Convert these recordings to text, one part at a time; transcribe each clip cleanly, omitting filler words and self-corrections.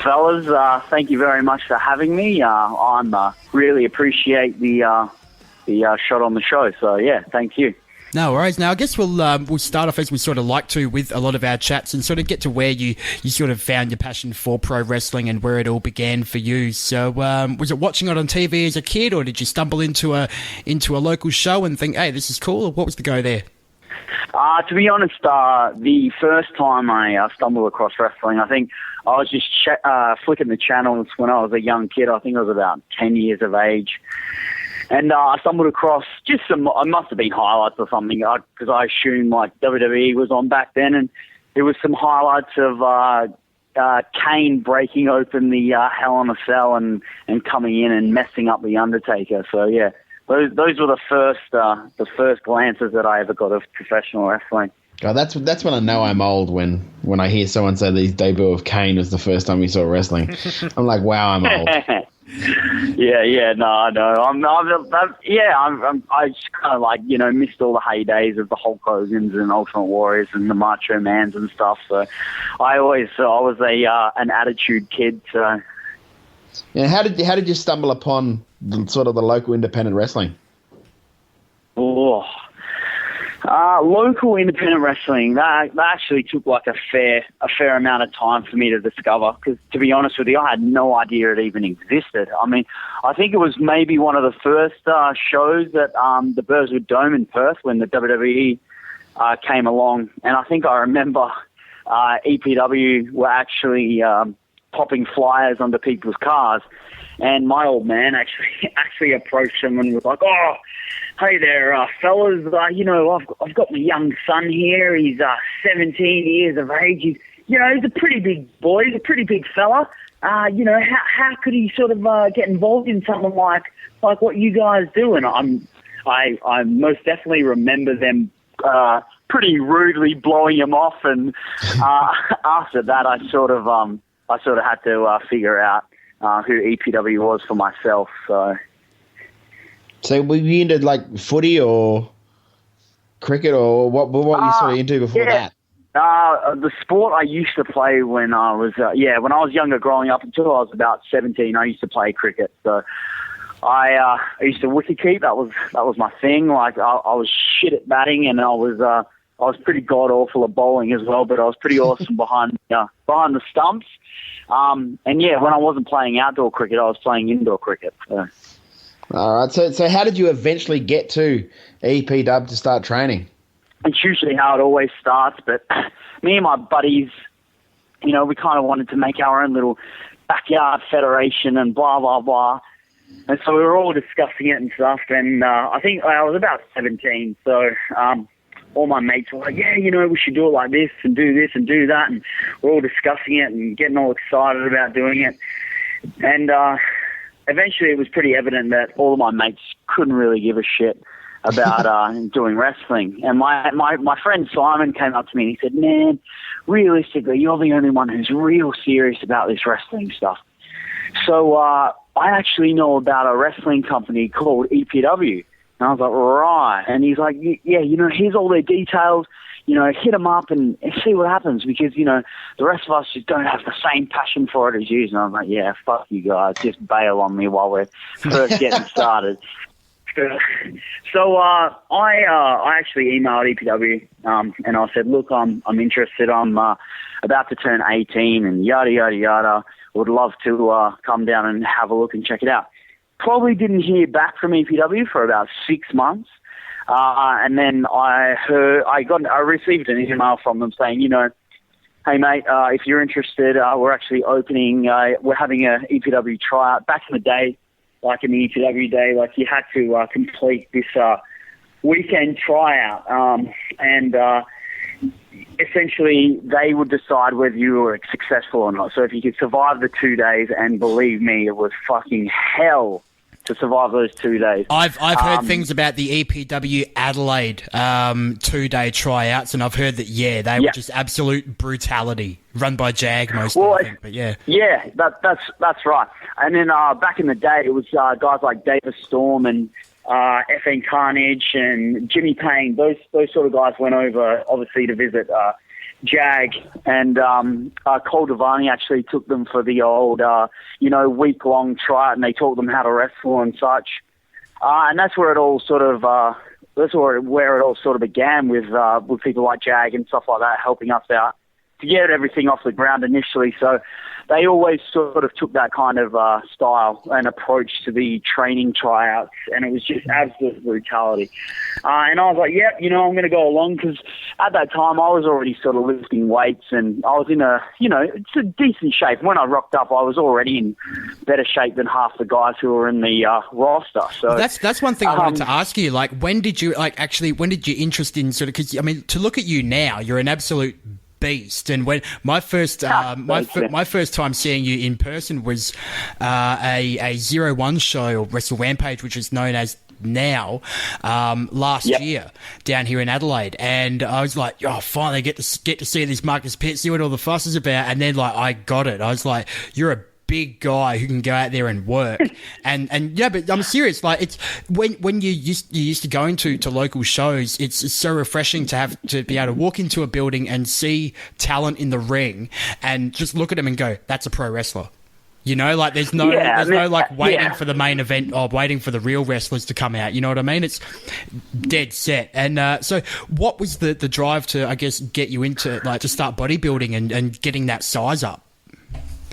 Fellas, thank you very much for having me. I really appreciate the shot on the show. So, yeah, thank you. No worries. Now, I guess we'll start off as we sort of like to with a lot of our chats and sort of get to where you sort of found your passion for pro wrestling and where it all began for you. So, was it watching it on TV as a kid, or did you stumble into a local show and think, hey, this is cool? Or what was the go there? To be honest, the first time I stumbled across wrestling, I think I was just flicking the channels when I was a young kid. I think I was about 10 years of age. And I stumbled across just some, it must have been highlights or something, because I assumed like WWE was on back then, and there was some highlights of Kane breaking open the Hell in a Cell and coming in and messing up the Undertaker. So yeah, those were the first glances that I ever got of professional wrestling. Oh, that's when I know I'm old, when I hear someone say the debut of Kane was the first time we saw wrestling. I'm like, wow, I'm old. No. I just kind of like, missed all the heydays of the Hulk Hogan's and Ultimate Warriors and the Macho Mans and stuff. So I was an attitude kid. So yeah, how did you stumble upon sort of the local independent wrestling? Local independent wrestling, that actually took like a fair amount of time for me to discover, because to be honest with you, I had no idea it even existed. I mean, I think it was maybe one of the first shows at the Burswood Dome in Perth when the WWE came along, and I think I remember EPW were actually popping flyers under people's cars, and my old man actually approached them and was like, "Oh, hey there, fellas, I've got my young son here. He's 17 years of age. He's a pretty big boy. He's a pretty big fella. How could he sort of get involved in something like what you guys do?" And I most definitely remember them pretty rudely blowing him off. And after that, I sort of had to figure out who EPW was for myself. So were you into like footy or cricket, or what were you sort of into before that? The sport I used to play when I was younger, growing up until I was about 17, I used to play cricket. So I used to wicket keep. That was my thing. Like I was shit at batting, and I was pretty god awful at bowling as well. But I was pretty awesome behind the stumps. And yeah, when I wasn't playing outdoor cricket, I was playing indoor cricket. So. All right. So how did you eventually get to EPW to start training? It's usually how it always starts, but me and my buddies, we kind of wanted to make our own little backyard federation and blah, blah, blah. And so we were all discussing it and stuff, and I think I was about 17, so all my mates were like, yeah, we should do it like this and do that, and we're all discussing it and getting all excited about doing it. And eventually it was pretty evident that all of my mates couldn't really give a shit about doing wrestling. And my friend Simon came up to me and he said, man, realistically, you're the only one who's real serious about this wrestling stuff. So I actually know about a wrestling company called EPW. And I was like, right. And he's like, yeah, here's all their details. Hit them up and see what happens, because, the rest of us just don't have the same passion for it as you. And I'm like, yeah, fuck you guys. Just bail on me while we're first getting started. So I actually emailed EPW and I said, look, I'm interested. I'm about to turn 18 and yada, yada, yada. Would love to come down and have a look and check it out. Probably didn't hear back from EPW for about 6 months. And then I received an email from them saying, hey mate, if you're interested, we're actually opening, we're having a EPW tryout. Back in the day, like in the EPW day, like you had to complete this weekend tryout, and essentially they would decide whether you were successful or not. So if you could survive the 2 days, and believe me, it was fucking hell to survive those 2 days. I've heard things about the EPW Adelaide 2-day tryouts, and I've heard that they were just absolute brutality, run by Jag mostly. I think, but that's right. And then back in the day, it was guys like David Storm and FN Carnage and Jimmy Payne. Those sort of guys went over obviously to visit Jag and Cole Devani actually took them for the old, week-long try, and they taught them how to wrestle and such. And that's where it all sort of began with people like Jag and stuff like that helping us out to get everything off the ground initially. So they always sort of took that kind of style and approach to the training tryouts, and it was just absolute brutality. And I was like, yep, I'm going to go along, because at that time I was already sort of lifting weights, and I was in it's a decent shape. When I rocked up, I was already in better shape than half the guys who were in the roster. So that's one thing I wanted to ask you. Like, when did you interest in sort of, because, I mean, to look at you now, you're an absolute beast. And when my first time seeing you in person was a 0-1 show, or Wrestle Rampage, which is known as now, last year down here in Adelaide, and I was like, oh, finally get to see this Marcus PITT, see what all the fuss is about. And then I got it. I was like, you're a big guy who can go out there and work. and yeah, but I'm serious. Like, it's when you used to going to local shows, it's so refreshing to be able to walk into a building and see talent in the ring and just look at them and go, that's a pro wrestler. There's no waiting for the main event or waiting for the real wrestlers to come out. You know what I mean? It's dead set. And so what was the drive to, I guess, get you into, to start bodybuilding and getting that size up?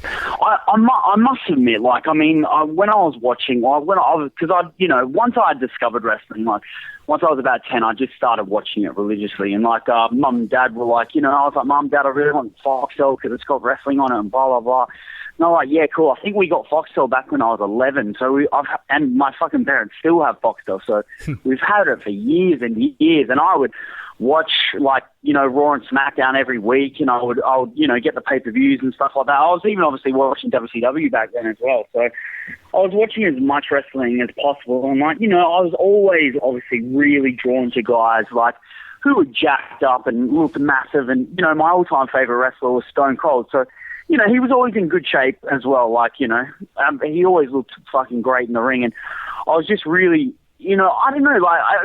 I must admit, when I was watching, once I discovered wrestling, once I was about 10, I just started watching it religiously. And mum and dad were I was like, Mum, Dad, I really want Foxtel because it's got wrestling on it and blah, blah, blah. And I'm like, yeah, cool. I think we got Foxtel back when I was 11. So and my fucking parents still have Foxtel. So we've had it for years and years. And I would watch Raw and SmackDown every week, and I would get the pay-per-views and stuff like that. I was even obviously watching WCW back then as well. So I was watching as much wrestling as possible. And I was always obviously really drawn to guys who were jacked up and looked massive. And my all-time favorite wrestler was Stone Cold. So he was always in good shape as well. He always looked fucking great in the ring. And I was just really, I don't know,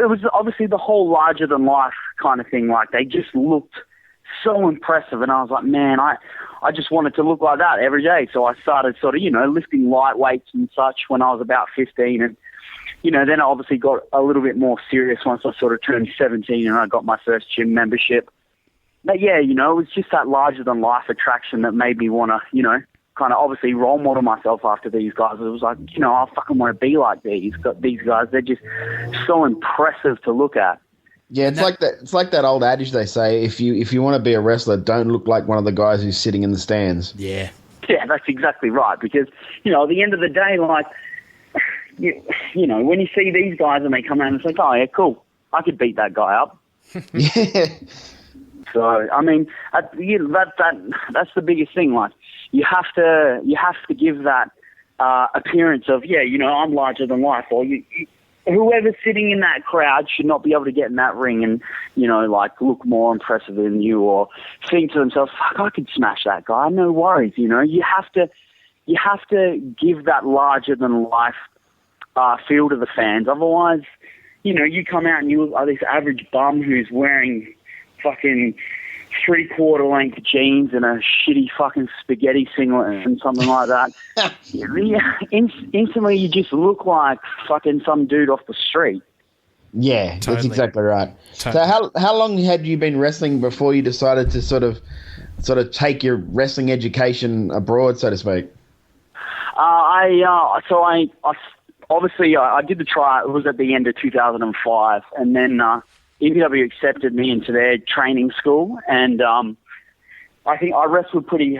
it was obviously the whole larger than life kind of thing. They just looked so impressive. And I was like, man, I just wanted to look like that every day. So I started sort of, lifting light weights and such when I was about 15. And, then I obviously got a little bit more serious once I sort of turned 17 and I got my first gym membership. But yeah, it was just that larger than life attraction that made me want to, kind of obviously role model myself after these guys. It was like, I fucking want to be like these guys. They're just so impressive to look at. Yeah, it's like that old adage they say, if you want to be a wrestler, don't look like one of the guys who's sitting in the stands. Yeah. Yeah, that's exactly right. Because, at the end of the day, when you see these guys and they come out and it's like, oh yeah, cool, I could beat that guy up. Yeah. So, I mean, that's the biggest thing. You have to give that appearance of, I'm larger than life, or whoever's sitting in that crowd should not be able to get in that ring and, look more impressive than you, or think to themselves, fuck, I could smash that guy. No worries. You have to give that larger than life feel to the fans. Otherwise, you come out and you are this average bum who's wearing fucking 3/4 length jeans and a shitty fucking spaghetti singlet and something like that. Instantly you just look like fucking some dude off the street. Yeah, totally. That's exactly right. Totally. So how long had you been wrestling before you decided to sort of take your wrestling education abroad, so to speak? I did the try. It was at the end of 2005, and then EPW accepted me into their training school, and I think I wrestled trained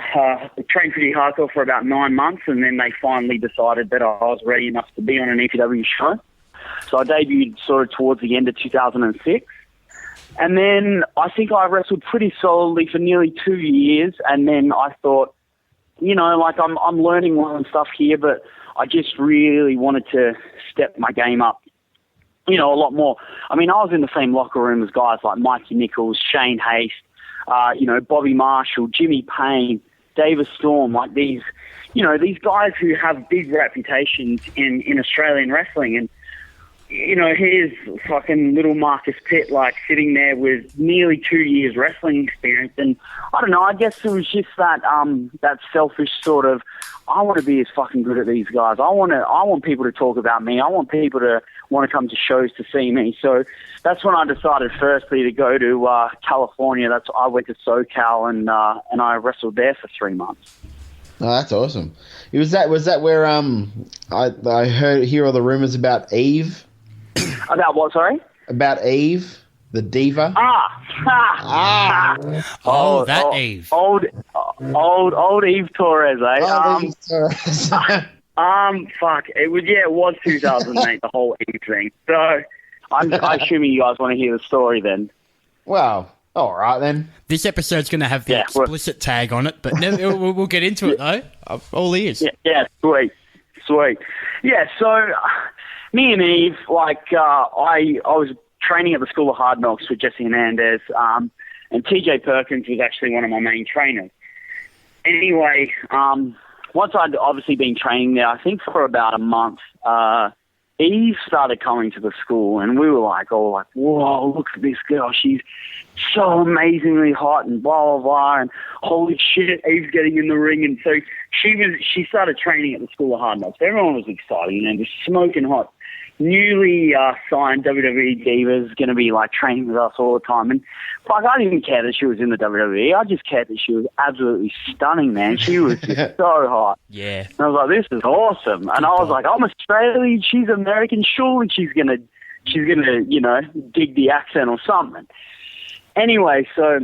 pretty hardcore for about 9 months, and then they finally decided that I was ready enough to be on an EPW show. So I debuted sort of towards the end of 2006, and then I think I wrestled pretty solidly for nearly 2 years, and then I thought, I'm learning well and stuff here, but I just really wanted to step my game up, a lot more. I mean, I was in the same locker room as guys like Mikey Nichols, Shane Haste, Bobby Marshall, Jimmy Payne, Davis Storm, these guys who have big reputations in Australian wrestling. And here's fucking little Marcus Pitt, like, sitting there with nearly 2 years wrestling experience. And I don't know, I guess it was just that selfish sort of, I want to be as fucking good at these guys. I want people to talk about me. I want people to want to come to shows to see me. So that's when I decided firstly to go to California. I went to SoCal and I wrestled there for 3 months. Oh, that's awesome. Was that where I hear all the rumors about Eve? About what? Sorry. About Eve, the diva. Eve. Old Eve Torres, eh? Eve Torres. Fuck. It was 2008, the whole Eve thing. So I'm assuming you guys want to hear the story then. Well, all right then. This episode's going to have the explicit tag on it, but we'll get into it though. All ears. Yeah, sweet. Yeah, so me and Eve, like, I was training at the School of Hard Knocks with Jesse Hernandez, and TJ Perkins was actually one of my main trainers. Anyway, once I'd obviously been training there, I think for about a month, Eve started coming to the school, and we were like, whoa, look at this girl. She's so amazingly hot and blah, blah, blah, and holy shit, Eve's getting in the ring. And so she started training at the School of Hard Knocks. Everyone was excited, just smoking hot. Newly signed WWE divas going to be like training with us all the time. And fuck, I didn't care that she was in the WWE. I just cared that she was absolutely stunning, man. She was just so hot. Yeah. And I was like, this is awesome. And I was like, I'm Australian, she's American, surely she's gonna, dig the accent or something. Anyway, so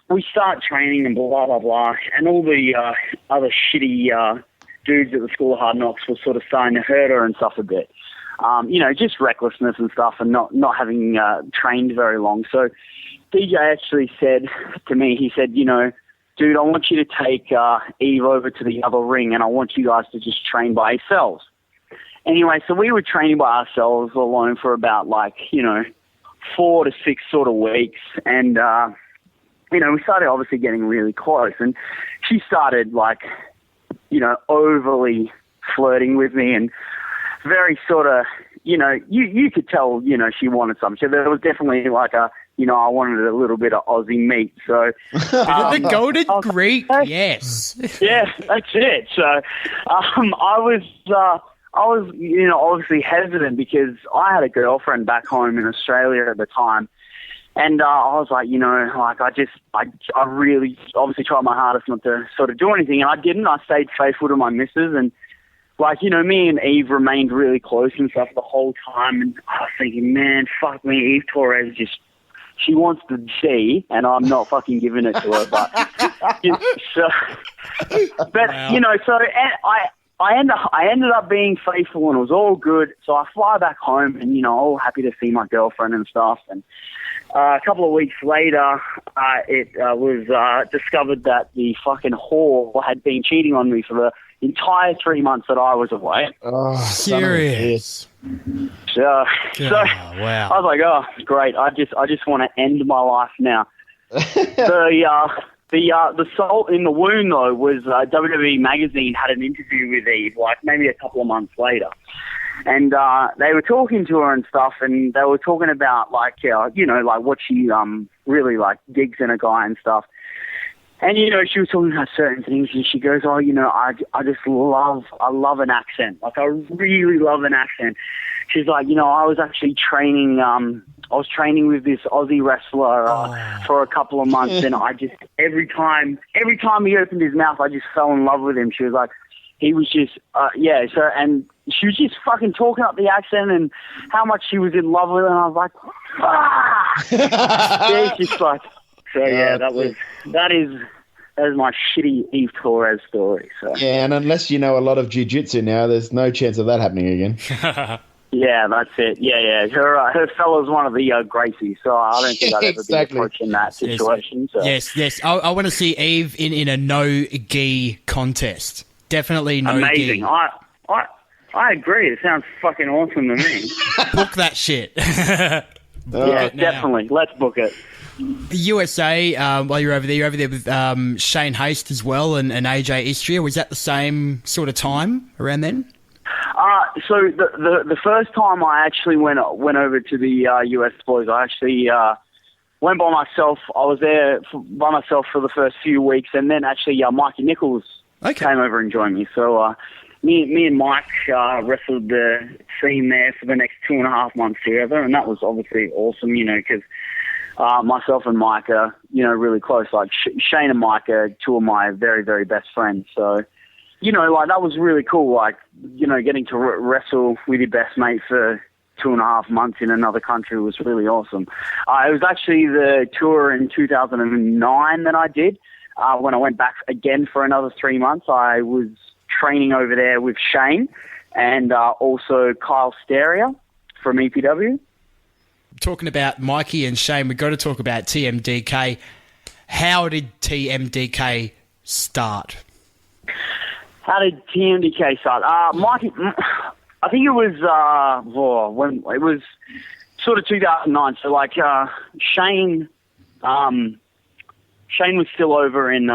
we start training and blah, blah, blah. And all the other shitty dudes at the School of Hard Knocks were sort of starting to hurt her and stuff a bit. Just recklessness and stuff and not having trained very long. So DJ actually said to me, he said, dude, I want you to take Eve over to the other ring and I want you guys to just train by yourselves. Anyway, so we were training by ourselves alone for about 4 to 6 sort of weeks. And, we started obviously getting really close. And she started overly flirting with me and very sort of, you could tell, she wanted something. So there was definitely I wanted a little bit of Aussie meat. So the golden Greek, yes. Yeah, that's it. So I was obviously hesitant because I had a girlfriend back home in Australia at the time. And I was like, I really obviously tried my hardest not to sort of do anything. And I didn't. I stayed faithful to my missus and, me and Eve remained really close and stuff the whole time. And I was thinking, man, fuck me, Eve Torres she wants the D, and I'm not fucking giving it to her. But, so I ended up being faithful and it was all good. So I fly back home and, all happy to see my girlfriend and stuff. And a couple of weeks later, it was discovered that the fucking whore had been cheating on me for the entire 3 months that I was away. Oh, serious. So wow. I was like, oh, great. I just want to end my life now. The salt in the wound, though, was WWE Magazine had an interview with Eve, maybe a couple of months later. And they were talking to her and stuff, and they were talking about, what she really, digs in a guy and stuff. And, she was talking about certain things, and she goes, I just love an accent. I really love an accent. She's like, I was actually training, with this Aussie wrestler for a couple of months, and I just, every time he opened his mouth, I just fell in love with him. She was like, he was just, and she was just fucking talking up the accent and how much she was in love with him, and I was like, yeah, it's just like, so yeah, that is my shitty Eve Torres story. So yeah, and unless you know a lot of jiu-jitsu now, there's no chance of that happening again. Yeah, that's it. Yeah. Her fellow's one of the Gracies, so I don't think I'd ever be approaching that situation. Yes. So. Yes. I want to see Eve in a no-gi contest. Definitely no-gi. Amazing. I agree. It sounds fucking awesome to me. Book that shit. Yeah, definitely. Let's book it. The USA, while you're over there with Shane Haste as well and AJ Istria. Was that the same sort of time around then? So the first time I actually went over to the US boys, I actually went by myself. I was there by myself for the first few weeks, and then actually Mikey Nichols came over and joined me. So me and Mike wrestled the scene there for the next 2.5 months together, and that was obviously awesome, because myself and Mike are, really close. Like Shane and Mike are two of my very, very best friends. So, that was really cool. Like, getting to wrestle with your best mate for 2.5 months in another country was really awesome. It was actually the tour in 2009 that I did. When I went back again for another 3 months, I was training over there with Shane and also Kyle Steria from EPW. Talking about Mikey and Shane, we've got to talk about TMDK. How did TMDK start? How did TMDK start? Mikey, I think it was when it was sort of 2009. So like Shane was still over in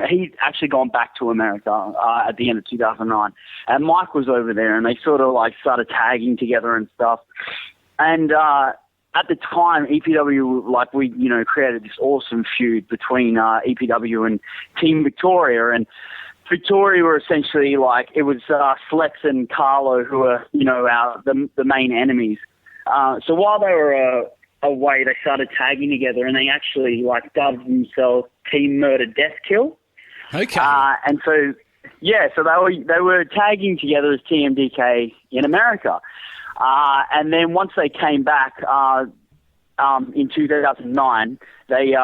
he'd actually gone back to America at the end of 2009, and Mike was over there, and they sort of like started tagging together and stuff. And at the time, EPW, like we created this awesome feud between EPW and Team Victoria, and Victoria were essentially like, it was Slex and Carlo who were, the main enemies. So while they were away, they started tagging together, and they actually like dubbed themselves Team Murder Death Kill. Okay. And so, so they were tagging together as TMDK in America. And then once they came back in 2009, they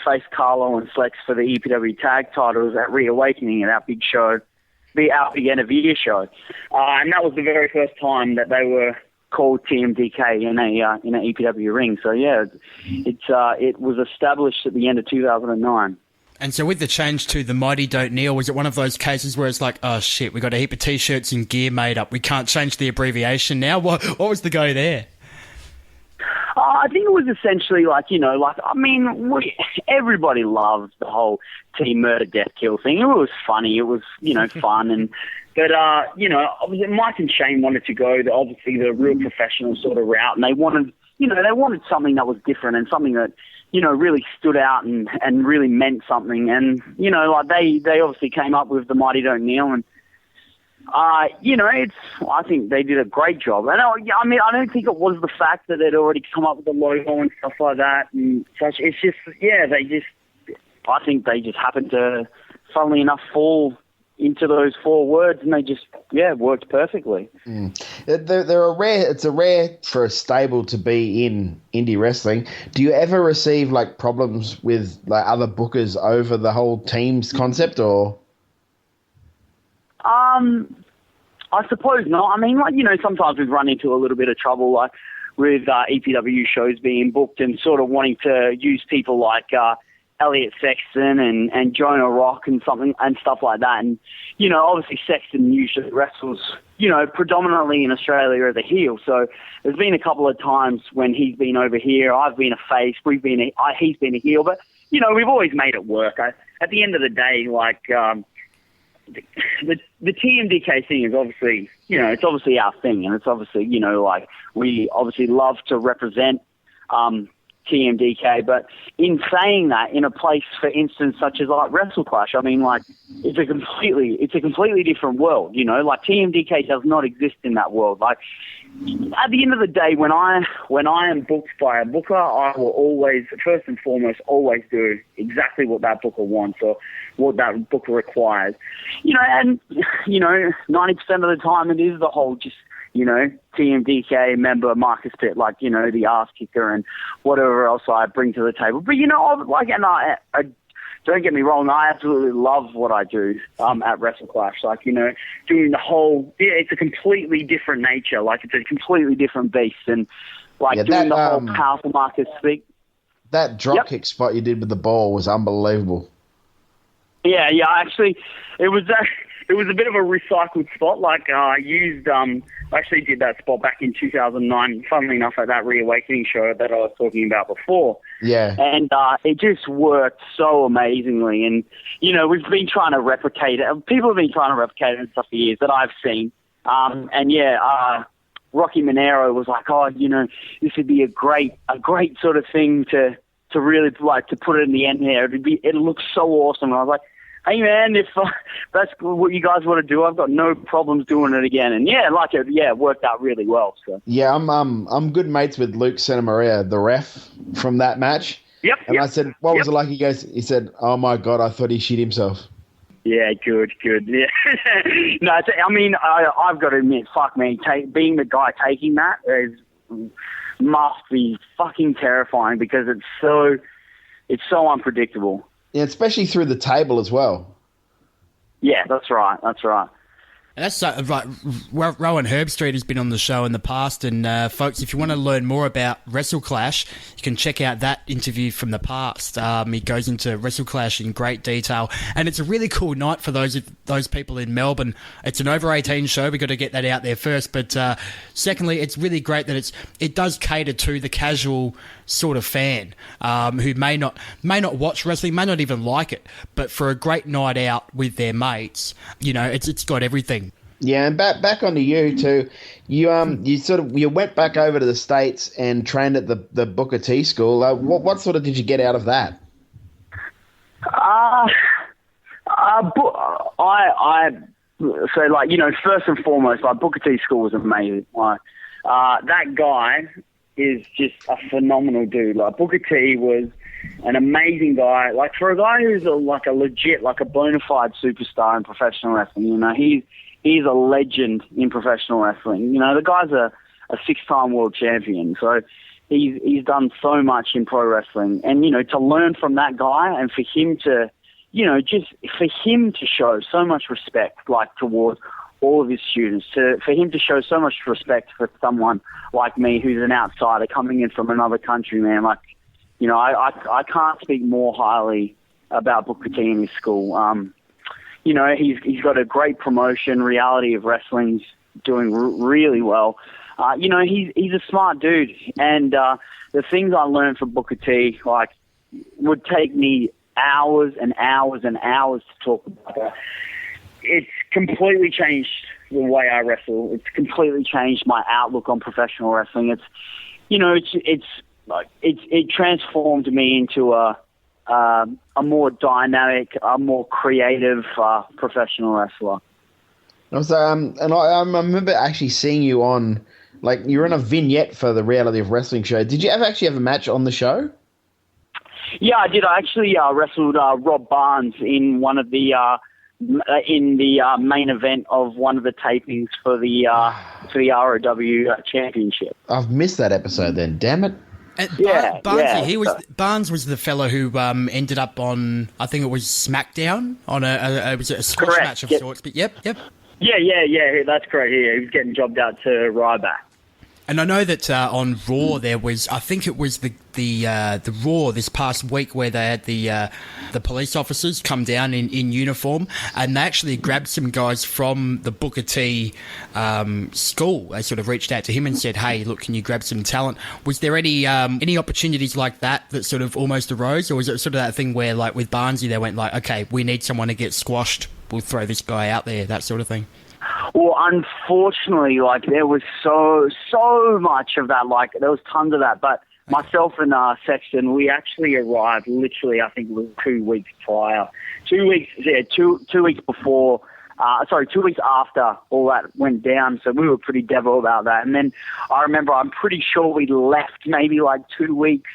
faced Carlo and Slex for the EPW tag titles at Reawakening at our big show, our big end of year show, and that was the very first time that they were called TMDK in an EPW ring. So it was established at the end of 2009. And so with the change to the Mighty Don't Kneel, was it one of those cases where it's like, oh shit, we got a heap of t-shirts and gear made up, we can't change the abbreviation now? What was the go there? I think it was essentially everybody loved the whole Team Murder Death Kill thing. It was funny. It was, fun. But obviously Mike and Shane wanted to go the real professional sort of route, and they wanted something that was different and something that, really stood out and really meant something. And, they obviously came up with the Mighty Don't Kneel, and I think they did a great job. And I don't think it was the fact that they'd already come up with the logo and stuff like that and such. It's just, I think they just happened to, funnily enough, fall into those 4 words, and they just, worked perfectly. It's a rare for a stable to be in indie wrestling. Do you ever receive like problems with like other bookers over the whole teams concept, or? I suppose not. I mean, sometimes we've run into a little bit of trouble, like with EPW shows being booked and sort of wanting to use people like Elliot Sexton and Jonah Rock and stuff like that. And, obviously Sexton usually wrestles, predominantly in Australia as a heel. So there's been a couple of times when he's been over here, I've been a face, he's been a heel, but, we've always made it work. At the end of the day, like, the TMDK thing is obviously, it's obviously our thing, and it's obviously, we obviously love to represent TMDK, but in saying that, in a place, for instance, such as like WrestleClash, I mean, like, it's a completely different world, like TMDK does not exist in that world. Like, at the end of the day, when I am booked by a booker, I will always, first and foremost, always do exactly what that booker wants or what that booker requires. And 90% of the time it is the whole just, TMDK member Marcus PITT, like, the ass kicker and whatever else I bring to the table. But, and I don't get me wrong, I absolutely love what I do at WrestleClash. Like, doing the whole, it's a completely different nature. Like, it's a completely different beast. And, like, doing the whole powerful Marcus thing. That drop kick spot you did with the ball was unbelievable. Yeah, actually, it was a bit of a recycled spot. Like, I actually did that spot back in 2009, funnily enough, at that Reawakening show that I was talking about before. Yeah. And it just worked so amazingly. And, we've been trying to replicate it. People have been trying to replicate it and stuff for years that I've seen. Rocky Monero was like, oh, this would be a great sort of thing to really like to put it in the end there. It looks so awesome. And I was like, hey man, if that's what you guys want to do, I've got no problems doing it again. And it worked out really well. So yeah, I'm good mates with Luke Santamaria, the ref from that match. Yep. And I said, what was it like? He said, oh my God, I thought he shit himself. Yeah, good. Yeah. No, I've got to admit, fuck me, being the guy taking that must be fucking terrifying because it's so unpredictable. Yeah, especially through the table as well. Yeah, that's right. And that's right. Rowan Herbstreit has been on the show in the past, and folks, if you want to learn more about WrestleClash, you can check out that interview from the past. He goes into WrestleClash in great detail, and it's a really cool night for those people in Melbourne. It's an over-18 show. We've got to get that out there first, but secondly, it's really great that it does cater to the casual sort of fan who may not watch wrestling, may not even like it, but for a great night out with their mates, it's got everything. Yeah, and back onto you too. You went back over to the States and trained at the Booker T school. What sort of did you get out of that? First and foremost, Booker T school was amazing. That guy is just a phenomenal dude. Booker T was an amazing guy. For a guy who's a legit, a bona fide superstar in professional wrestling, he's a legend in professional wrestling. The guy's a 6-time world champion. So he's done so much in pro wrestling. And, to learn from that guy and for him to, show so much respect, towards all of his students, for him to show so much respect for someone like me who's an outsider coming in from another country, man. I can't speak more highly about Booker T in his school. He's got a great promotion. Reality of Wrestling's doing really well. He's a smart dude, and the things I learned from Booker T would take me hours and hours and hours to talk about. It's completely changed the way I wrestle. It's completely changed my outlook on professional wrestling. It transformed me into a more dynamic, a more creative professional wrestler. So, and I remember actually seeing you on, you're in a vignette for the Reality of Wrestling show. Did you actually have a match on the show? Yeah, I did. I actually wrestled Rob Barnes in one of the main event of one of the tapings for the ROW championship. I've missed that episode then. Damn it. Barnes was the fellow who ended up on, I think it was SmackDown on it was a squash match of sorts. But yep. Yeah. That's correct. Yeah, he was getting jobbed out to Ryback. And I know that on Raw there was, I think it was the Raw this past week where they had the police officers come down in uniform, and they actually grabbed some guys from the Booker T school. They sort of reached out to him and said, "Hey, look, can you grab some talent?" Was there any opportunities like that sort of almost arose, or was it sort of that thing where with Barnesy they went okay, we need someone to get squashed, we'll throw this guy out there, that sort of thing? Well, unfortunately, there was so much of that. There was tons of that. But myself and Sexton, we actually arrived literally, I think it was 2 weeks prior. 2 weeks, 2 weeks before. 2 weeks after all that went down. So we were pretty devil about that. And then I remember, I'm pretty sure we left maybe 2 weeks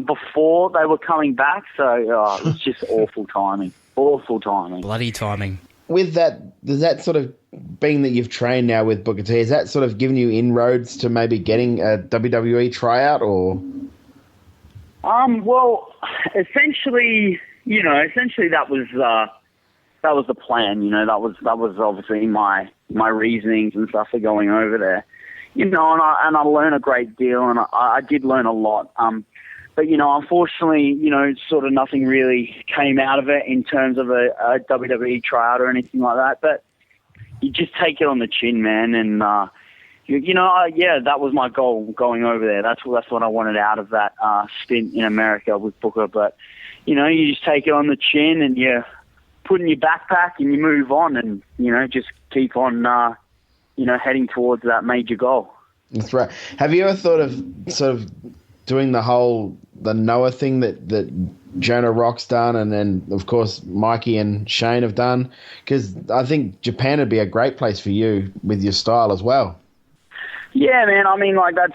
before they were coming back. So it was just awful timing. Awful timing. Bloody timing. With that, does that sort of, being that you've trained now with Booker T, has that sort of given you inroads to maybe getting a WWE tryout, or? Well, essentially that was the plan. That was obviously my reasonings and stuff for going over there. And I learned a great deal, and I did learn a lot. But, unfortunately, sort of nothing really came out of it in terms of a WWE tryout or anything like that. But you just take it on the chin, man. And, that was my goal going over there. That's what I wanted out of that stint in America with Booker. But, you just take it on the chin and you put in your backpack and you move on and, just keep on heading towards that major goal. That's right. Have you ever thought of sort of doing the Noah thing that Jonah Rock's done, and then of course Mikey and Shane have done? Because I think Japan would be a great place for you with your style as well. Yeah, man. I mean, like, that's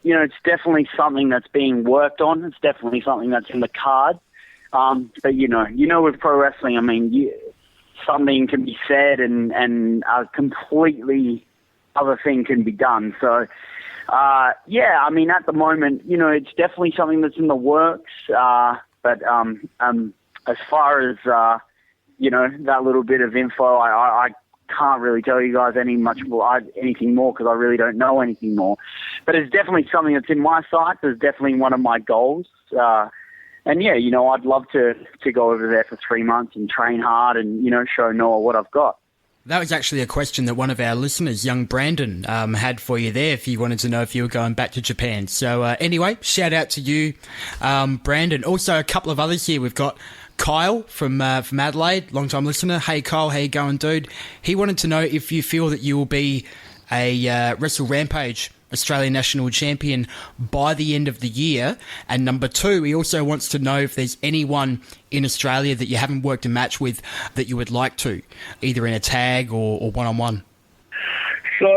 it's definitely something that's being worked on. It's definitely something that's in the card. But with pro wrestling, I mean, something can be said and a completely other thing can be done. So, I mean, at the moment, it's definitely something that's in the works. But as far as, that little bit of info, I can't really tell you guys anything more because I really don't know anything more. But it's definitely something that's in my sights. It's definitely one of my goals. I'd love to go over there for 3 months and train hard and, show Noah what I've got. That was actually a question that one of our listeners, young Brandon, had for you there, if you wanted to know if you were going back to Japan. So anyway, shout out to you, Brandon. Also, a couple of others here. We've got Kyle from Adelaide, long-time listener. Hey, Kyle, how you going, dude? He wanted to know if you feel that you will be a Wrestle Rampage Australian National Champion by the end of the year. And number two, he also wants to know if there's anyone in Australia that you haven't worked a match with that you would like to, either in a tag or one-on-one. So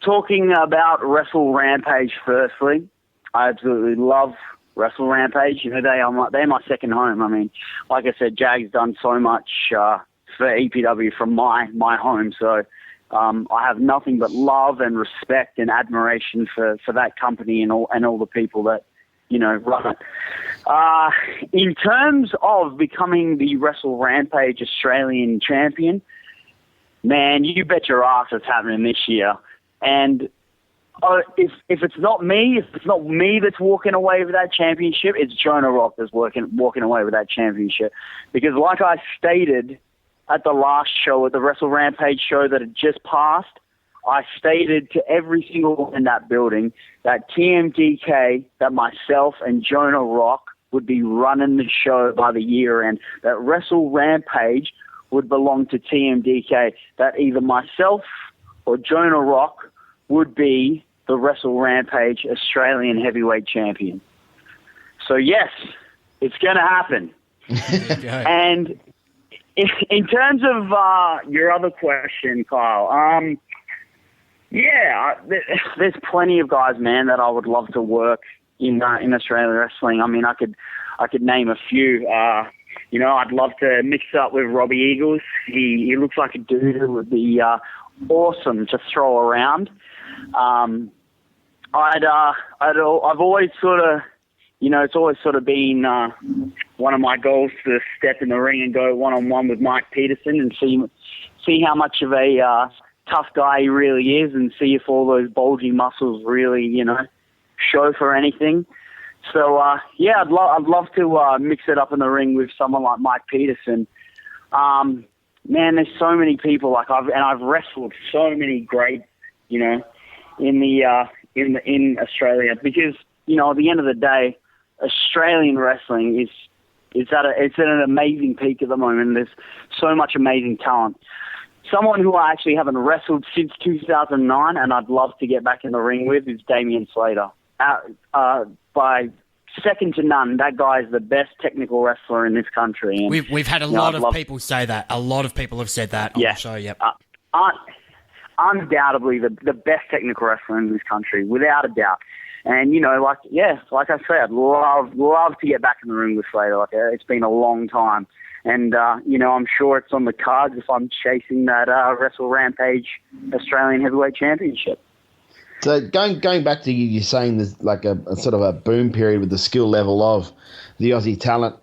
talking about Wrestle Rampage firstly, I absolutely love Wrestle Rampage. They're my second home. I mean, like I said, Jag's done so much for EPW from my home, so I have nothing but love and respect and admiration for that company and all the people that run it. In terms of becoming the Wrestle Rampage Australian champion, man, you bet your ass it's happening this year. And if it's not me that's walking away with that championship, it's Jonah Rock that's walking away with that championship. Because like I stated at the last show, at the Wrestle Rampage show that had just passed, I stated to every single one in that building that TMDK, that myself and Jonah Rock would be running the show by the year end, that Wrestle Rampage would belong to TMDK, that either myself or Jonah Rock would be the Wrestle Rampage Australian Heavyweight Champion. So yes, it's going to happen. And in terms of your other question, Kyle, there's plenty of guys, man, that I would love to work in Australian wrestling. I mean, I could name a few. I'd love to mix up with Robbie Eagles. He looks like a dude who would be awesome to throw around. I've always sort of, it's always sort of been one of my goals to step in the ring and go one-on-one with Mike Peterson and see how much of a tough guy he really is, and see if all those bulging muscles really, show for anything. So I'd love to mix it up in the ring with someone like Mike Peterson. Man, there's so many people I've wrestled so many great, in Australia, because at the end of the day, Australian wrestling it's at an amazing peak at the moment. There's so much amazing talent. Someone who I actually haven't wrestled since 2009, and I'd love to get back in the ring with, is Damian Slater. By second to none, that guy is the best technical wrestler in this country. And, we've had a lot of people say that. A lot of people have said that on the show. Yep. Undoubtedly the best technical wrestler in this country, without a doubt. And, like I said, I'd love to get back in the ring with Slater. It's been a long time. And, I'm sure it's on the cards if I'm chasing that Wrestle Rampage Australian Heavyweight Championship. So going back to you saying there's like a sort of a boom period with the skill level of the Aussie talent.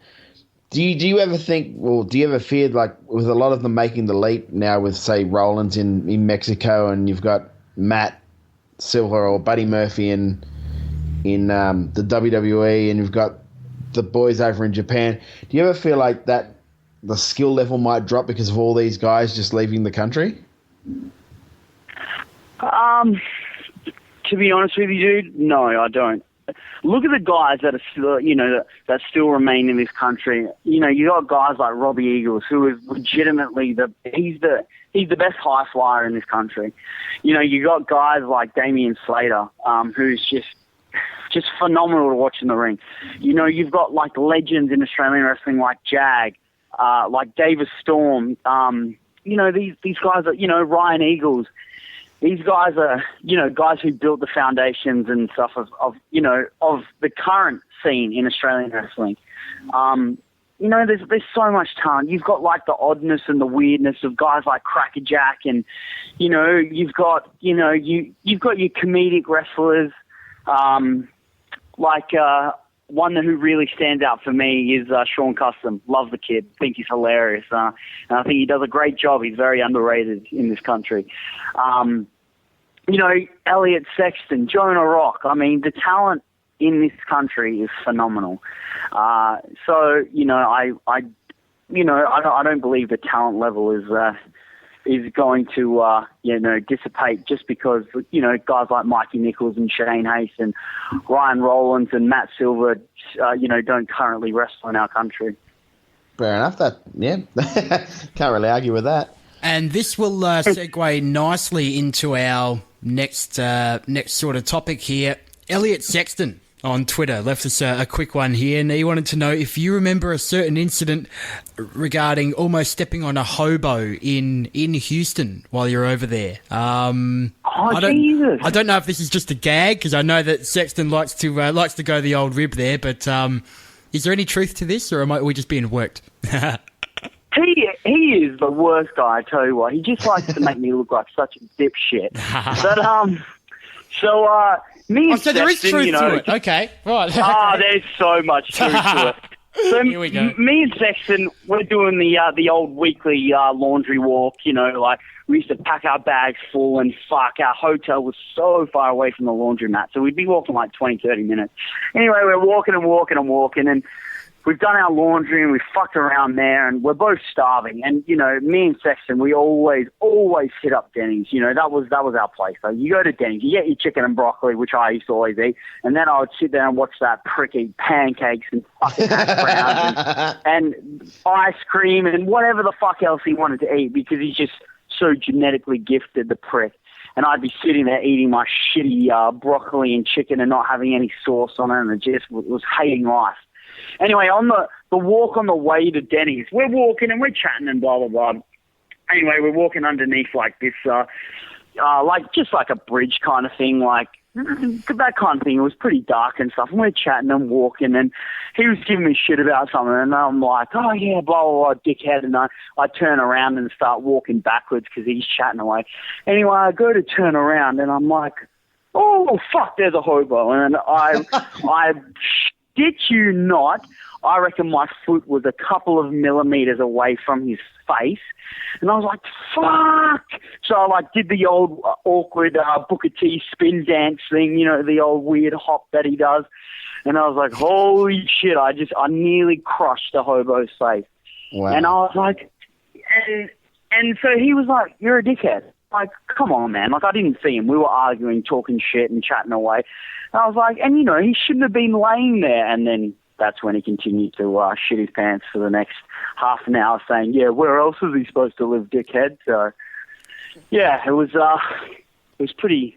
Do you ever think, or do you ever fear, like with a lot of them making the leap now with, say, Rollins in Mexico, and you've got Matt Silva or Buddy Murphy in the WWE, and you've got the boys over in Japan. Do you ever feel like that the skill level might drop because of all these guys just leaving the country? To be honest with you, dude, no, I don't. look at the guys that are still, that still remain in this country. You got guys like Robbie Eagles, who is legitimately he's the best high flyer in this country. You got guys like Damian Slater, who's just phenomenal to watch in the ring. You've got like legends in Australian wrestling like Jag, like Davis Storm. These guys are, Ryan Eagles. These guys are, guys who built the foundations and stuff of the current scene in Australian wrestling. There's so much talent. You've got like the oddness and the weirdness of guys like Crackerjack, and you've got your comedic wrestlers. One who really stands out for me is Sean Custom. Love the kid. Think he's hilarious. And I think he does a great job. He's very underrated in this country. Elliot Sexton, Jonah Rock. I mean, the talent in this country is phenomenal. I don't believe the talent level is going to dissipate just because guys like Mikey Nichols and Shane Hayes and Ryan Rollins and Matt Silver don't currently wrestle in our country. Fair enough. Can't really argue with that. And this will segue nicely into our next sort of topic here. Elliot Sexton on Twitter left us a quick one here, and he wanted to know if you remember a certain incident regarding almost stepping on a hobo in Houston while you're over there. Jesus! I don't know if this is just a gag, because I know that Sexton likes to go the old rib there, but is there any truth to this, or are we just being worked? He is the worst guy, I tell you what. He just likes to make me look like such a dipshit. But me and so Sexton, there is truth to it. Okay, right. There's so much truth to it. So here we go. Me and Sexton, we're doing the old weekly laundry walk. Like we used to pack our bags full, and fuck, our hotel was so far away from the laundromat, so we'd be walking like 20, 30 minutes. Anyway, we're walking, and we've done our laundry and we fucked around there, and we're both starving. And, me and Sexton, we always hit up Denny's. That was our place. So you go to Denny's, you get your chicken and broccoli, which I used to always eat, and then I would sit there and watch that prick eat pancakes and fucking hash browns and ice cream and whatever the fuck else he wanted to eat, because he's just so genetically gifted, the prick. And I'd be sitting there eating my shitty broccoli and chicken and not having any sauce on it, and it just was hating life. Anyway, on the walk on the way to Denny's, we're walking and we're chatting and blah, blah, blah. Anyway, we're walking underneath like this, just like a bridge kind of thing, like that kind of thing. It was pretty dark and stuff. And we're chatting and walking, and he was giving me shit about something. And I'm like, oh, yeah, blah, blah, blah, dickhead. And I turn around and start walking backwards because he's chatting away. Anyway, I go to turn around and I'm like, oh, fuck, there's a hobo. And I did you not? I reckon my foot was a couple of millimeters away from his face. And I was like, fuck. So I did the old awkward Booker T spin dance thing, the old weird hop that he does. And I was like, holy shit, I nearly crushed the hobo's face. Wow. And I was like, and so he was like, you're a dickhead. Like, come on, man. Like, I didn't see him. We were arguing, talking shit and chatting away. And I was like, and he shouldn't have been laying there. And then that's when he continued to shit his pants for the next half an hour, saying, yeah, where else is he supposed to live, dickhead? So, yeah, it was pretty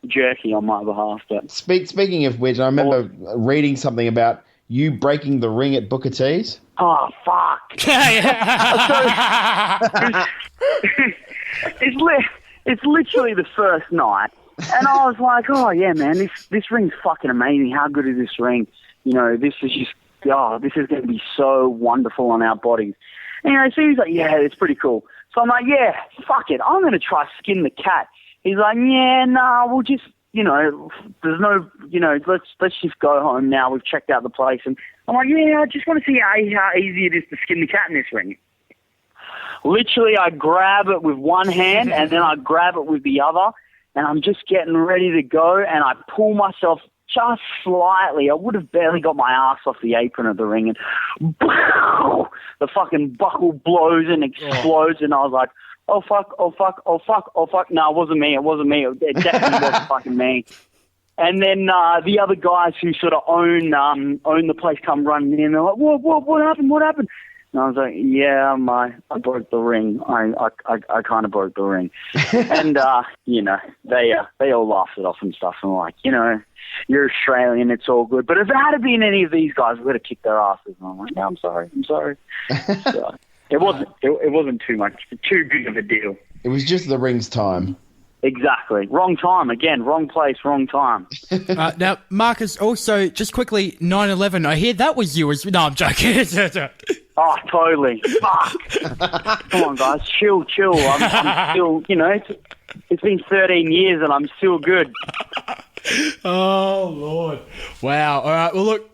jerky on my behalf. But Speaking of which, I remember reading something about you breaking the ring at Booker T's. Oh, fuck. It's literally the first night. And I was like, oh, yeah, man, this ring's fucking amazing. How good is this ring? This is just, this is going to be so wonderful on our bodies. Anyway, so he's like, yeah, it's pretty cool. So I'm like, yeah, fuck it. I'm going to try skin the cat. He's like, yeah, nah, we'll just, there's no, let's just go home now. We've checked out the place. And I'm like, yeah, I just want to see how easy it is to skin the cat in this ring. Literally, I grab it with one hand and then I grab it with the other, and I'm just getting ready to go, and I pull myself just slightly. I would have barely got my ass off the apron of the ring, and the fucking buckle blows and explodes, and I was like, oh, fuck, oh, fuck, oh, fuck, oh, fuck. No, it wasn't me. It definitely wasn't fucking me. And then the other guys who sort of own the place come running in. They're like, what happened? What happened? And I was like, yeah, I broke the ring. I kind of broke the ring. And, they all laughed it off and stuff. And like, you're Australian, it's all good. But if it had been any of these guys, we would have kicked their asses. And I'm like, no, I'm sorry. So it wasn't too big of a deal. It was just the ring's time. Exactly. Wrong time. Again, wrong place, wrong time. Now, Marcus, also, just quickly, 9/11, I hear that was you. No, I'm joking. Oh, totally. Fuck. Come on, guys. Chill. I'm still, it's been 13 years and I'm still good. Oh, Lord. Wow. All right. Well, look,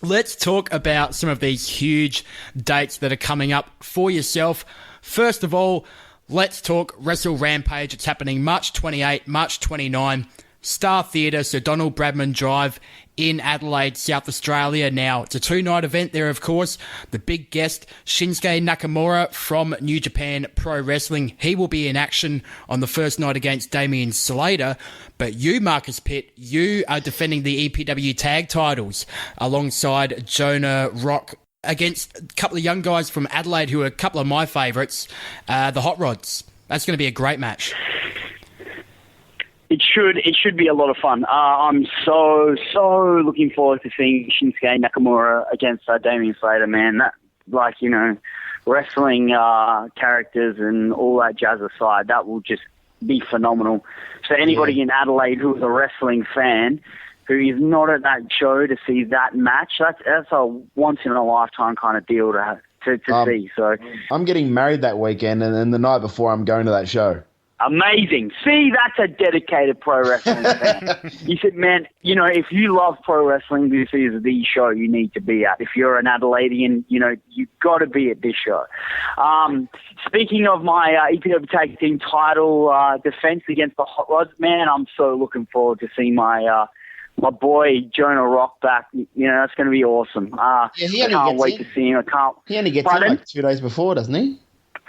let's talk about some of these huge dates that are coming up for yourself. First of all, let's talk Wrestle Rampage. It's happening March 28, March 29, Star Theatre, Sir Donald Bradman Drive in Adelaide, South Australia. Now, it's a 2-night event there, of course. The big guest, Shinsuke Nakamura from New Japan Pro Wrestling. He will be in action on the first night against Damian Slater. But you, Marcus Pitt, you are defending the EPW tag titles alongside Jonah Rock against a couple of young guys from Adelaide who are a couple of my favourites, the Hot Rods. That's going to be a great match. It should be a lot of fun. I'm so looking forward to seeing Shinsuke Nakamura against Damian Slater, man. That, wrestling characters and all that jazz aside, that will just be phenomenal. So anybody in Adelaide who is a wrestling fan who is not at that show to see that match, that's a once-in-a-lifetime kind of deal to see. So I'm getting married that weekend, and then the night before I'm going to that show. Amazing. See, that's a dedicated pro wrestling fan. You said, man, if you love pro wrestling, this is the show you need to be at. If you're an Adelaidean, you've got to be at this show. Speaking of my EPW Tag Team title defense against the Hot Rods, man, I'm so looking forward to seeing my boy Jonah Rock back. That's going to be awesome. I can't wait to see him. He only gets in like 2 days before, doesn't he?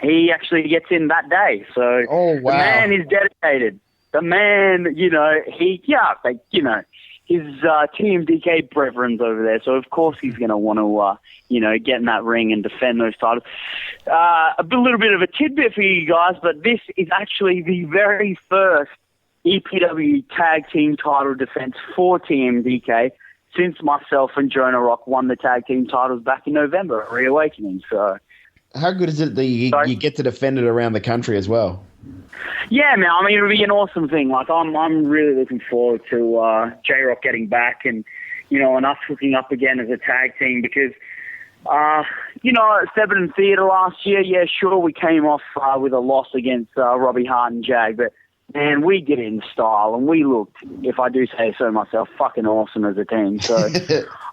He actually gets in that day. So The man is dedicated. The man, his TMDK brethrens over there. So of course he's going to want to, get in that ring and defend those titles. A little bit of a tidbit for you guys, but this is actually the very first EPW tag team title defense for TMDK since myself and Jonah Rock won the tag team titles back in November at Reawakening. So how good is it that you get to defend it around the country as well? Yeah, man. I mean, it'll be an awesome thing. Like, I'm really looking forward to J-Rock getting back and, and us hooking up again as a tag team because, Seven Theatre last year, yeah, sure, we came off with a loss against Robbie Hart and Jag, but man, we get in style and we looked, if I do say so myself, fucking awesome as a team. So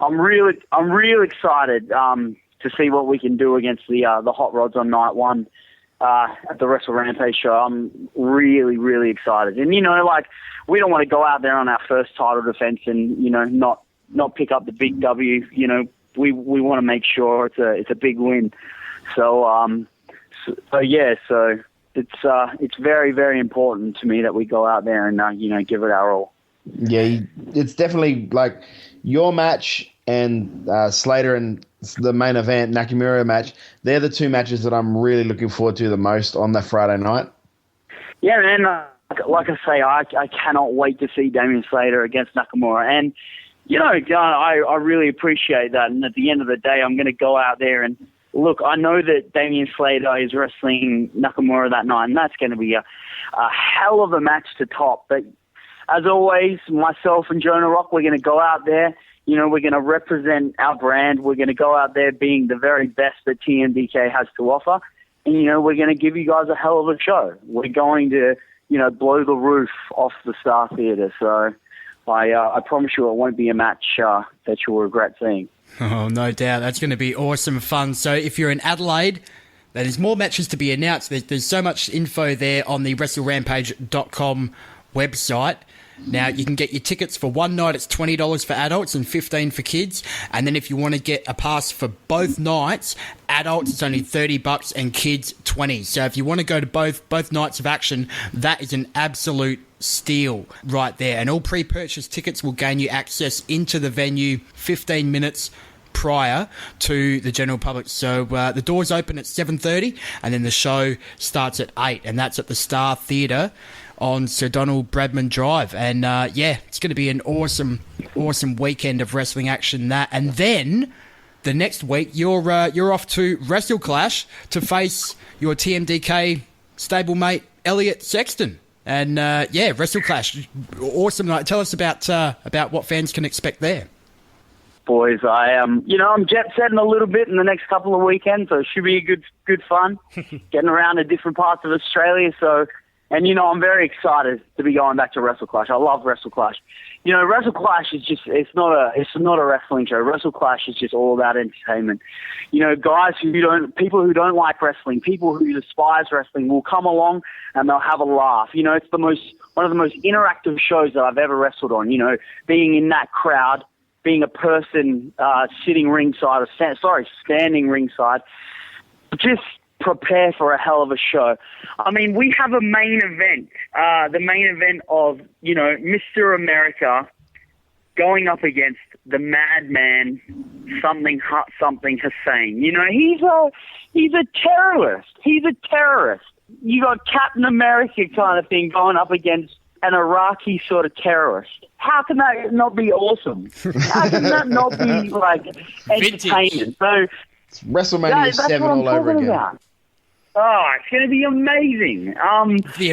I'm really excited to see what we can do against the Hot Rods on night one at the Wrestle Rampage show. I'm really, really excited. And, we don't want to go out there on our first title defense and, not pick up the big W. We want to make sure it's a big win. So it's very, very important to me that we go out there and, give it our all. Yeah, it's definitely like your match and Slater and the main event, Nakamura match, they're the two matches that I'm really looking forward to the most on that Friday night. Yeah, man. Like I say, I cannot wait to see Damian Slater against Nakamura. And, I really appreciate that. And at the end of the day, I'm going to go out there and look, I know that Damian Slater is wrestling Nakamura that night, and that's going to be a hell of a match to top. But as always, myself and Jonah Rock, we're going to go out there. We're going to represent our brand. We're going to go out there being the very best that TMDK has to offer. And, we're going to give you guys a hell of a show. We're going to, blow the roof off the Star Theatre. So I promise you it won't be a match that you'll regret seeing. Oh, no doubt. That's going to be awesome fun. So if you're in Adelaide, there's more matches to be announced. There's so much info there on the WrestleRampage.com website. Now, you can get your tickets for one night. It's $20 for adults and $15 for kids. And then if you want to get a pass for both nights, adults, it's only $30 and kids, $20. So if you want to go to both nights of action, that is an absolute steal right there. And all pre-purchased tickets will gain you access into the venue 15 minutes prior to the general public. So the doors open at 7:30 and then the show starts at 8, and that's at the Star Theatre on Sir Donald Bradman Drive. And it's going to be an awesome weekend of wrestling action. That, and then the next week you're off to WrestleClash to face your TMDK stablemate Elliot Sexton. And WrestleClash, awesome night. Tell us about what fans can expect there. Boys, I'm jet setting a little bit in the next couple of weekends, so it should be good fun, getting around to different parts of Australia. So, and I'm very excited to be going back to WrestleClash. I love WrestleClash. WrestleClash is it's not a wrestling show. WrestleClash is just all about entertainment. People who don't like wrestling, people who despise wrestling will come along and they'll have a laugh. It's one of the most interactive shows that I've ever wrestled on. Being in that crowd, being a person standing ringside, just prepare for a hell of a show. I mean, we have a main event, the main event of, Mr. America going up against the madman, something Hussein. He's a terrorist. He's a terrorist. You got Captain America kind of thing going up against an Iraqi sort of terrorist. How can that not be awesome? How can that not be entertainment? So it's WrestleMania 7 all over again. About. Oh, it's going to be amazing. The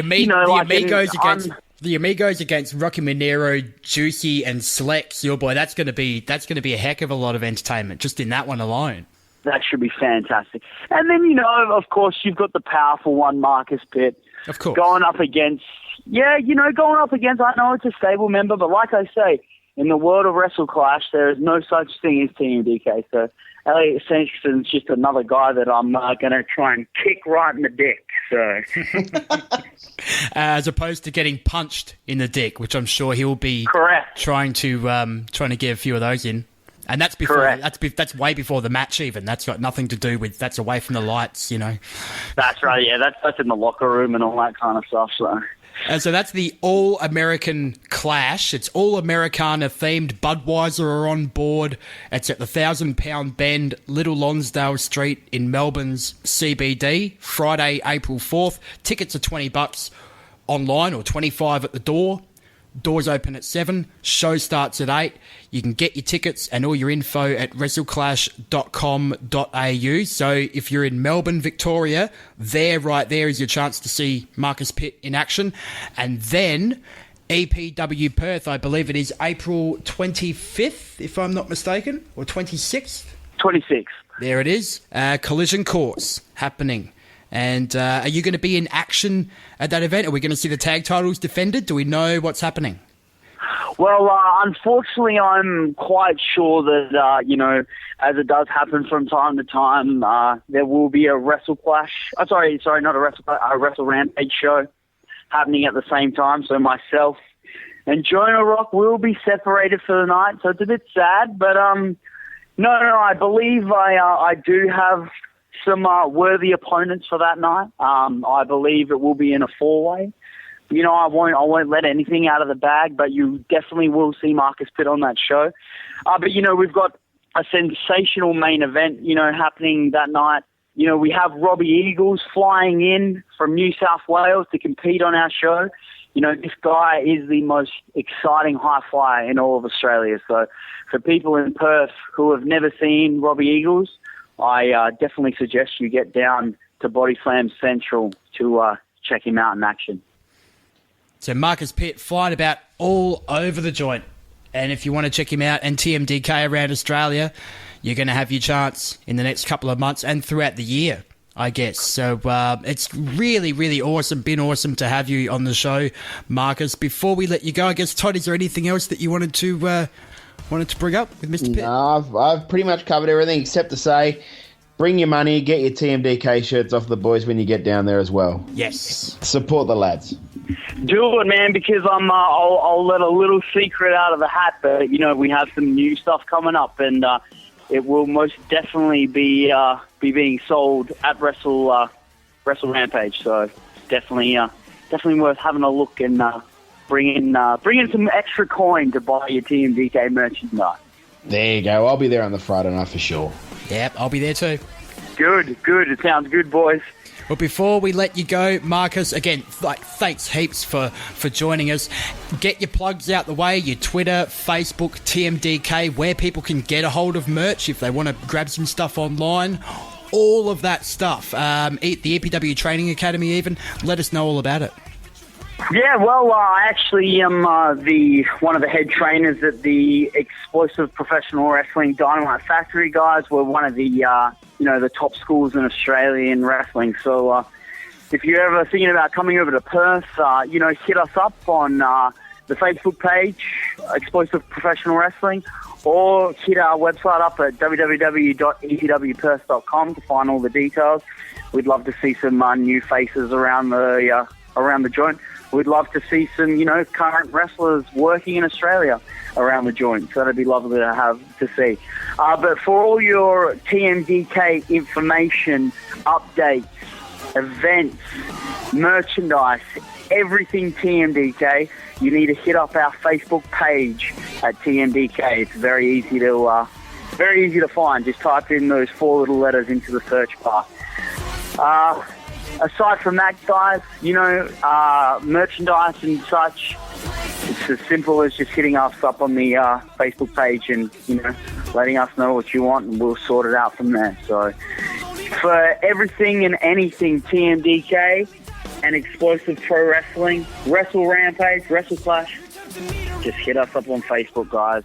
Amigos against Rocky Monero, Juicy, and Slex, your boy. That's going to be a heck of a lot of entertainment just in that one alone. That should be fantastic. And then of course, you've got the powerful one, Marcus Pitt, of course, going up against. I know it's a stable member, but like I say, in the world of WrestleClash, there is no such thing as TMDK. So Elliot Sexton's just another guy that I'm going to try and kick right in the dick. So, as opposed to getting punched in the dick, which I'm sure he'll be trying to get a few of those in. And that's before that's way before the match even. That's got nothing to do with, that's away from the lights, That's right, yeah. That's in the locker room and all that kind of stuff. So that's the All-American Clash. It's All-Americana themed. Budweiser are on board. It's at the 1,000-Pound Bend, Little Lonsdale Street in Melbourne's CBD, Friday, April 4th. Tickets are $20 online or $25 at the door. Doors open at 7. Show starts at 8. You can get your tickets and all your info at wrestleclash.com.au. So if you're in Melbourne, Victoria, right there is your chance to see Marcus Pitt in action. And then EPW Perth, I believe it is April 25th, if I'm not mistaken, or 26th? 26th. There it is. Collision Course happening. And are you going to be in action at that event? Are we going to see the tag titles defended? Do we know what's happening? Well, unfortunately, I'm quite sure that, as it does happen from time to time, there will be a WrestleClash. Sorry, not a WrestleClash, a Wrestle Rampage show happening at the same time. So myself and Jonah Rock will be separated for the night. So it's a bit sad, but no, I believe I do have some worthy opponents for that night. I believe it will be in a 4-way. I won't let anything out of the bag, but you definitely will see Marcus Pitt on that show. But we've got a sensational main event, happening that night. We have Robbie Eagles flying in from New South Wales to compete on our show. This guy is the most exciting high flyer in all of Australia. So for people in Perth who have never seen Robbie Eagles, I definitely suggest you get down to Body Slam Central to check him out in action. So Marcus Pitt flying about all over the joint. And if you want to check him out and TMDK around Australia, you're going to have your chance in the next couple of months and throughout the year, I guess. So it's really, really awesome. Been awesome to have you on the show, Marcus. Before we let you go, I guess, Todd, is there anything else that you wanted to bring up with Mr. Pitt? No, I've pretty much covered everything except to say, bring your money, get your TMDK shirts off the boys when you get down there as well. Yes. Support the lads. Do it, man, because I'll let a little secret out of the hat, but, we have some new stuff coming up, and it will most definitely be being sold at Wrestle Rampage, so definitely worth having a look and bring in some extra coin to buy your TMDK merchandise. There you go. I'll be there on the Friday night for sure. Yep, I'll be there too. Good. It sounds good, boys. Well, before we let you go, Marcus, again, thanks heaps for joining us. Get your plugs out the way, your Twitter, Facebook, TMDK, where people can get a hold of merch if they want to grab some stuff online, all of that stuff. The EPW Training Academy even, let us know all about it. Yeah, well, I actually am one of the head trainers at the Explosive Professional Wrestling Dynamite Factory guys. We're one of the the top schools in Australia in wrestling. So if you're ever thinking about coming over to Perth, hit us up on the Facebook page, Explosive Professional Wrestling, or hit our website up at www.epwperth.com to find all the details. We'd love to see some new faces around the joint. We'd love to see some, current wrestlers working in Australia around the joint. So that'd be lovely to see. But for all your TMDK information, updates, events, merchandise, everything TMDK, you need to hit up our Facebook page at TMDK. It's very easy to find. Just type in those 4 little letters into the search bar. Aside from that, guys, merchandise and such, it's as simple as just hitting us up on the Facebook page and, letting us know what you want, and we'll sort it out from there. So for everything and anything TMDK and Explosive Pro Wrestling, Wrestle Rampage, WrestleClash, just hit us up on Facebook, guys.